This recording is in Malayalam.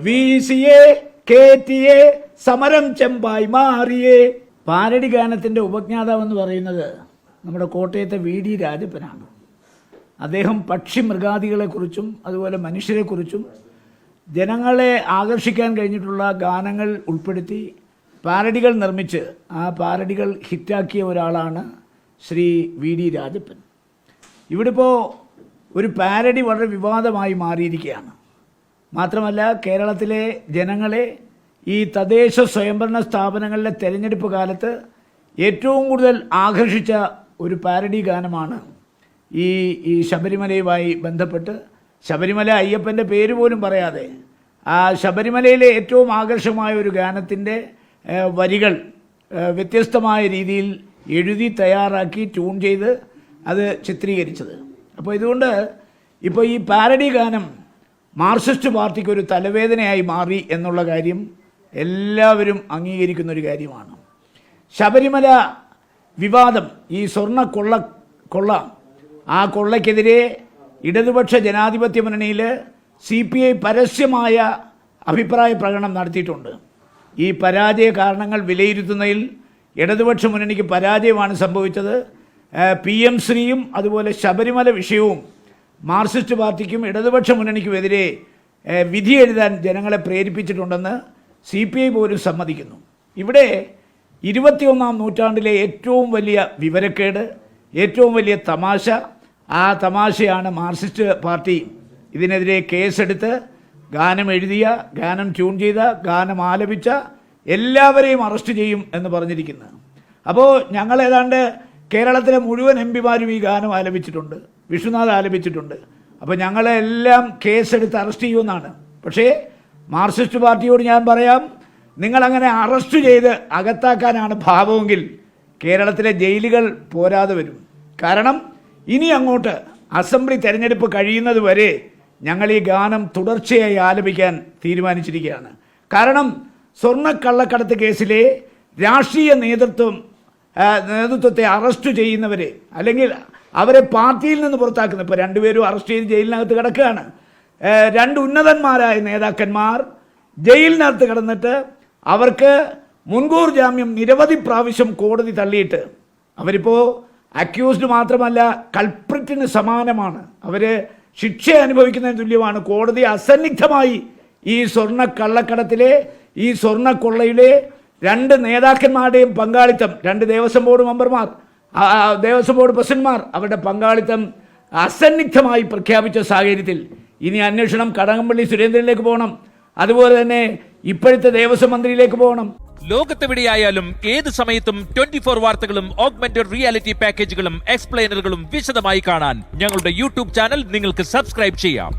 വീശിയേ കേറ്റിയേ സമരം ചെമ്പായി മാറിയേ. പാരഡി ഗാനത്തിൻ്റെ ഉപജ്ഞാതാവെന്ന് പറയുന്നത് നമ്മുടെ കോട്ടയത്തെ VD രാജപ്പനാണ്. അദ്ദേഹം പക്ഷി മൃഗാദികളെക്കുറിച്ചും അതുപോലെ മനുഷ്യരെക്കുറിച്ചും ജനങ്ങളെ ആകർഷിക്കാൻ കഴിഞ്ഞിട്ടുള്ള ഗാനങ്ങൾ ഉൾപ്പെടുത്തി പാരഡികൾ നിർമ്മിച്ച് ആ പാരഡികൾ ഹിറ്റാക്കിയ ഒരാളാണ് ശ്രീ VD രാജപ്പൻ. ഇവിടെ ഇപ്പോൾ ഒരു പാരഡി വളരെ വിവാദമായി മാറിയിരിക്കുകയാണ്. മാത്രമല്ല കേരളത്തിലെ ജനങ്ങളെ ഈ തദ്ദേശ സ്വയംഭരണ സ്ഥാപനങ്ങളിലെ തെരഞ്ഞെടുപ്പ് കാലത്ത് ഏറ്റവും കൂടുതൽ ആകർഷിച്ച ഒരു പാരഡി ഗാനമാണ് ഈ ശബരിമലയുമായി ബന്ധപ്പെട്ട് ശബരിമല അയ്യപ്പൻ്റെ പേര് പോലും പറയാതെ ആ ശബരിമലയിലെ ഏറ്റവും ആകർഷകമായ ഒരു ഗാനത്തിൻ്റെ വരികൾ വ്യത്യസ്തമായ രീതിയിൽ എഴുതി തയ്യാറാക്കി ട്യൂൺ ചെയ്ത് അത് ചിത്രീകരിച്ചത്. അപ്പോൾ ഇതുകൊണ്ട് ഇപ്പോൾ ഈ പാരഡി ഗാനം മാർക്സിസ്റ്റ് പാർട്ടിക്ക് ഒരു തലവേദനയായി മാറി എന്നുള്ള കാര്യം എല്ലാവരും അംഗീകരിക്കുന്നൊരു കാര്യമാണ്. ശബരിമല വിവാദം, ഈ സ്വർണ്ണ കൊള്ള ആ കൊള്ളയ്ക്കെതിരെ ഇടതുപക്ഷ ജനാധിപത്യ മുന്നണിയിൽ CPI പരസ്യമായ അഭിപ്രായ പ്രകടനം നടത്തിയിട്ടുണ്ട്. ഈ പരാജയ കാരണങ്ങൾ വിലയിരുത്തുന്നതിൽ ഇടതുപക്ഷ മുന്നണിക്ക് പരാജയമാണ് സംഭവിച്ചത്. PM ശ്രീയും അതുപോലെ ശബരിമല വിഷയവും മാർക്സിസ്റ്റ് പാർട്ടിക്കും ഇടതുപക്ഷ മുന്നണിക്കുമെതിരെ വിധി എഴുതാൻ ജനങ്ങളെ പ്രേരിപ്പിച്ചിട്ടുണ്ടെന്ന് CPI പോലും സമ്മതിക്കുന്നു. ഇവിടെ 21-ാം നൂറ്റാണ്ടിലെ ഏറ്റവും വലിയ വിവരക്കേട്, ഏറ്റവും വലിയ തമാശ, ആ തമാശയാണ് മാർക്സിസ്റ്റ് പാർട്ടി ഇതിനെതിരെ കേസെടുത്ത് ഗാനം എഴുതിയ, ഗാനം ട്യൂൺ ചെയ്ത, ഗാനം ആലപിച്ച എല്ലാവരെയും അറസ്റ്റ് ചെയ്യും എന്ന് പറഞ്ഞിരിക്കുന്നത്. അപ്പോൾ ഞങ്ങൾ ഏതാണ്ട് കേരളത്തിലെ മുഴുവൻ MPമാരും ഈ ഗാനം ആലപിച്ചിട്ടുണ്ട്, വിഷ്ണുനാഥ് ആലപിച്ചിട്ടുണ്ട്. അപ്പോൾ ഞങ്ങളെല്ലാം കേസെടുത്ത് അറസ്റ്റ് ചെയ്യുമെന്നാണ്. പക്ഷേ മാർക്സിസ്റ്റ് പാർട്ടിയോട് ഞാൻ പറയാം, നിങ്ങളങ്ങനെ അറസ്റ്റ് ചെയ്ത് അകത്താക്കാനാണ് ഭാവമെങ്കിൽ കേരളത്തിലെ ജയിലുകൾ പോരാതെ വരും. കാരണം ഇനി അങ്ങോട്ട് അസംബ്ലി തെരഞ്ഞെടുപ്പ് കഴിയുന്നത് വരെ ഞങ്ങൾ ഈ ഗാനം തുടർച്ചയായി ആലപിക്കാൻ തീരുമാനിച്ചിരിക്കുകയാണ്. കാരണം സ്വർണ്ണക്കള്ളക്കടത്ത് കേസിലെ രാഷ്ട്രീയ നേതൃത്വത്തെ അറസ്റ്റ് ചെയ്യുന്നവരെ, അല്ലെങ്കിൽ അവരെ പാർട്ടിയിൽ നിന്ന് പുറത്താക്കുന്ന, ഇപ്പോൾ രണ്ടുപേരും അറസ്റ്റ് ചെയ്ത് ജയിലിനകത്ത് കിടക്കുകയാണ്. രണ്ട് ഉന്നതന്മാരായ നേതാക്കന്മാർ ജയിലിനകത്ത് കിടന്നിട്ട് അവർക്ക് മുൻകൂർ ജാമ്യം നിരവധി പ്രാവശ്യം കോടതി തള്ളിയിട്ട് അവരിപ്പോൾ അക്യൂസ്ഡ് മാത്രമല്ല കൾപ്രിറ്റിന് സമാനമാണ്. അവർ ശിക്ഷ അനുഭവിക്കുന്നതിന് തുല്യമാണ്. കോടതി അസന്നിഗ്ധമായി ഈ സ്വർണ്ണക്കള്ളക്കടത്തിലെ, ഈ സ്വർണ്ണക്കൊള്ളയിലെ രണ്ട് നേതാക്കന്മാരുടെയും പങ്കാളിത്തം, രണ്ട് ദേവസ്വം ബോർഡ് മെമ്പർമാർ, ദേവസ്വം ബോർഡ് പ്രസിഡന്റ്മാർ, അവരുടെ പങ്കാളിത്തം അസന്നിഗ്ധമായി പ്രഖ്യാപിച്ച സാഹചര്യത്തിൽ ഇനി അന്വേഷണം കടകംപള്ളി സുരേന്ദ്രനിലേക്ക് പോകണം. അതുപോലെ തന്നെ ഇപ്പോഴത്തെ ദേവസ്വം മന്ത്രിയിലേക്ക് പോകണം. ലോകത്തെവിടെയായാലും ഏത് സമയത്തും 24 വാർത്തകളും ഓഗ്മെന്റഡ് റിയാലിറ്റി പാക്കേജുകളും എക്സ്പ്ലെയിനറുകളും വിശദമായി കാണാൻ ഞങ്ങളുടെ YouTube ചാനൽ നിങ്ങൾക്ക് സബ്സ്ക്രൈബ് ചെയ്യാം.